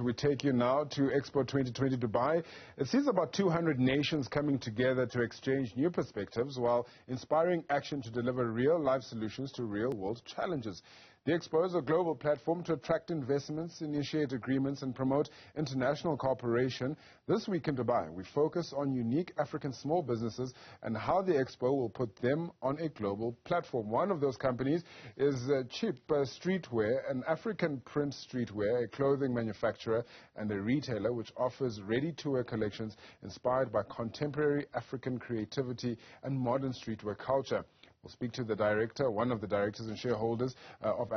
We take you now to Expo 2020 Dubai. It sees about 200 nations coming together to exchange new perspectives while inspiring action to deliver real-life solutions to real-world challenges. The Expo is a global platform to attract investments, initiate agreements and promote international cooperation. This week in Dubai, we focus on unique African small businesses and how the Expo will put them on a global platform. One of those companies is Chepa Streetwear, an African print streetwear, a clothing manufacturer and a retailer which offers ready-to-wear collections inspired by contemporary African creativity and modern streetwear culture. We'll speak to the director, one of the directors and shareholders of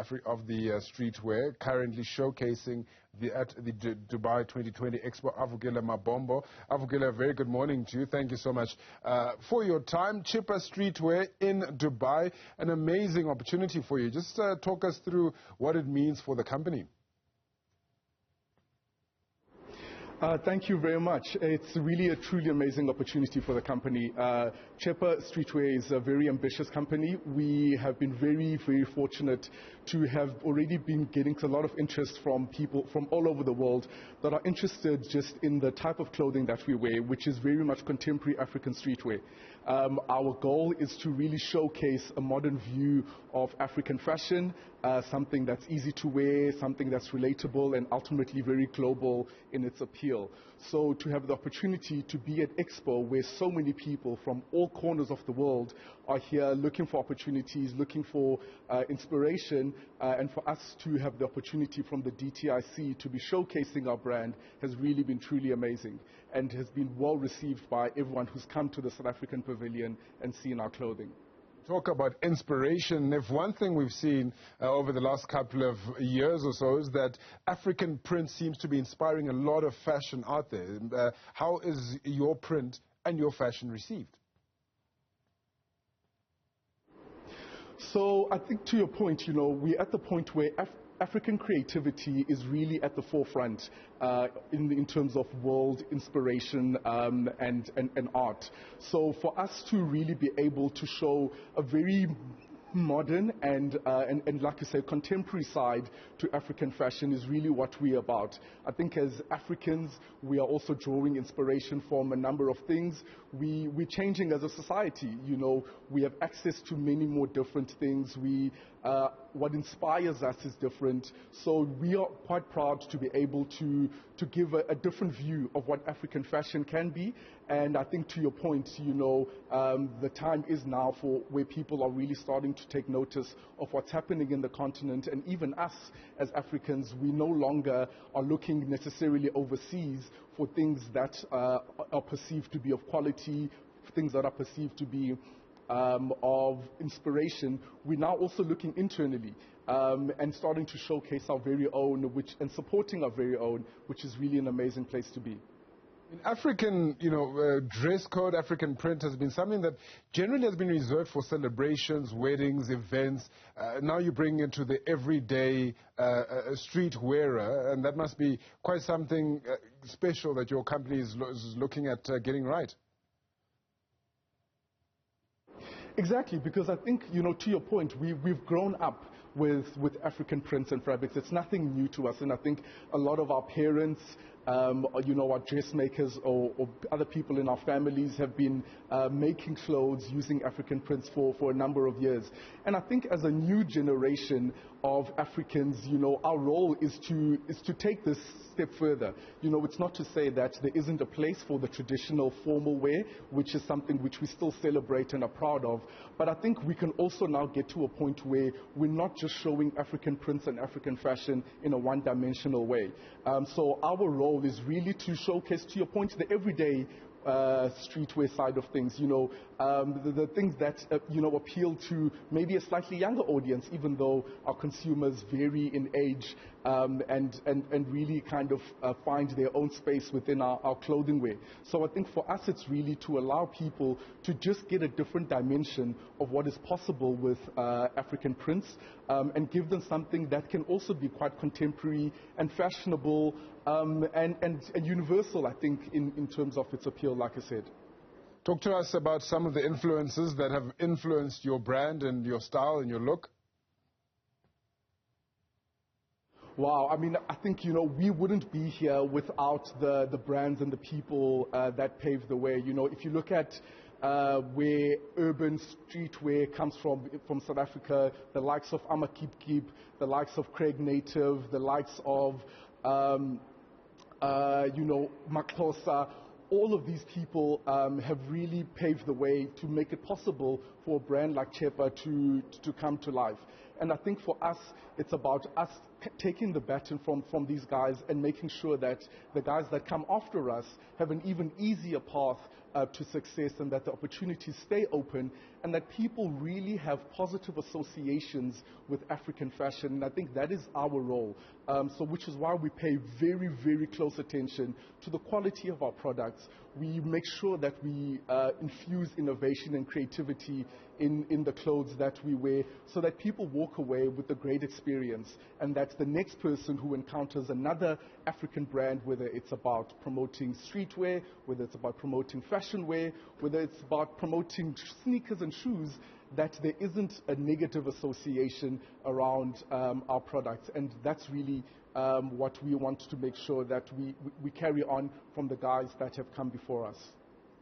the streetwear, currently showcasing at the Dubai 2020 Expo, Avukile Mabombo. Avukile, a very good morning to you. Thank you so much for your time. Chepa Streetwear in Dubai, an amazing opportunity for you. Just talk us through what it means for the company. Thank you very much. It's really a truly amazing opportunity for the company. Chepa Streetwear is a very ambitious company. We have been very, very fortunate to have already been getting a lot of interest from people from all over the world that are interested just in the type of clothing that we wear, which is very much contemporary African streetwear. Our goal is to really showcase a modern view of African fashion, something that's easy to wear, something that's relatable and ultimately very global in its appeal. So to have the opportunity to be at Expo where so many people from all corners of the world are here looking for opportunities, looking for inspiration, and for us to have the opportunity from the DTIC to be showcasing our brand has really been truly amazing and has been well received by everyone who's come to the South African pavilion and seen our clothing. Talk about inspiration. If one thing we've seen over the last couple of years or so is that African print seems to be inspiring a lot of fashion out there. How is your print and your fashion received? So I think to your point, we're at the point where African creativity is really at the forefront in terms of world inspiration and art. So for us to really be able to show a very modern and like I say, contemporary side to African fashion is really what we're about. I think as Africans, we are also drawing inspiration from a number of things. We're changing as a society. We have access to many more different things. What inspires us is different. So we are quite proud to be able to give a different view of what African fashion can be. And I think to your point, the time is now for where people are really starting to take notice of what's happening in the continent. And even us as Africans, we no longer are looking necessarily overseas for things that are perceived to be of quality, things that are perceived to be of inspiration. We're now also looking internally and starting to showcase our very own, and supporting our very own, which is really an amazing place to be. African, dress code, African print has been something that generally has been reserved for celebrations, weddings, events. Now you bring it to the everyday street wearer, and that must be quite something special that your company is looking at getting right. Exactly, because I think, to your point, we've grown up with African prints and fabrics. It's nothing new to us, and I think a lot of our parents, our dressmakers or other people in our families have been making clothes using African prints for a number of years. And I think as a new generation of Africans, our role is to take this step further. It's not to say that there isn't a place for the traditional formal wear, which is something which we still celebrate and are proud of. But I think we can also now get to a point where we're not just showing African prints and African fashion in a one-dimensional way. So our role is really to showcase, to your point, the everyday streetwear side of things, the things that, appeal to maybe a slightly younger audience, even though our consumers vary in age and really kind of find their own space within our clothing wear. So I think for us it's really to allow people to just get a different dimension of what is possible with African prints and give them something that can also be quite contemporary and fashionable and universal, I think, in terms of its appeal, like I said. Talk to us about some of the influences that have influenced your brand and your style and your look. Wow, I mean, I think, we wouldn't be here without the brands and the people that paved the way. If you look at where urban streetwear comes from South Africa, the likes of Amakip, the likes of Craig Native, the likes of, Maklosa, all of these people have really paved the way to make it possible for a brand like Chepa to come to life. And I think for us, it's about us taking the baton from these guys and making sure that the guys that come after us have an even easier path to success, and that the opportunities stay open, and that people really have positive associations with African fashion. And I think that is our role. Which is why we pay very, very close attention to the quality of our products. We make sure that we infuse innovation and creativity in the clothes that we wear, so that people walk away with a great experience, and that the next person who encounters another African brand, whether it's about promoting streetwear, whether it's about promoting fashion wear, whether it's about promoting sneakers and shoes, that there isn't a negative association around our products. And that's really what we want to make sure that we carry on from the guys that have come before us.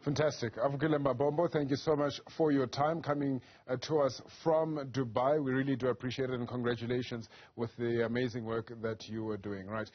Fantastic. Avukile Mabombo, thank you so much for your time coming to us from Dubai. We really do appreciate it, and congratulations with the amazing work that you are doing. Right.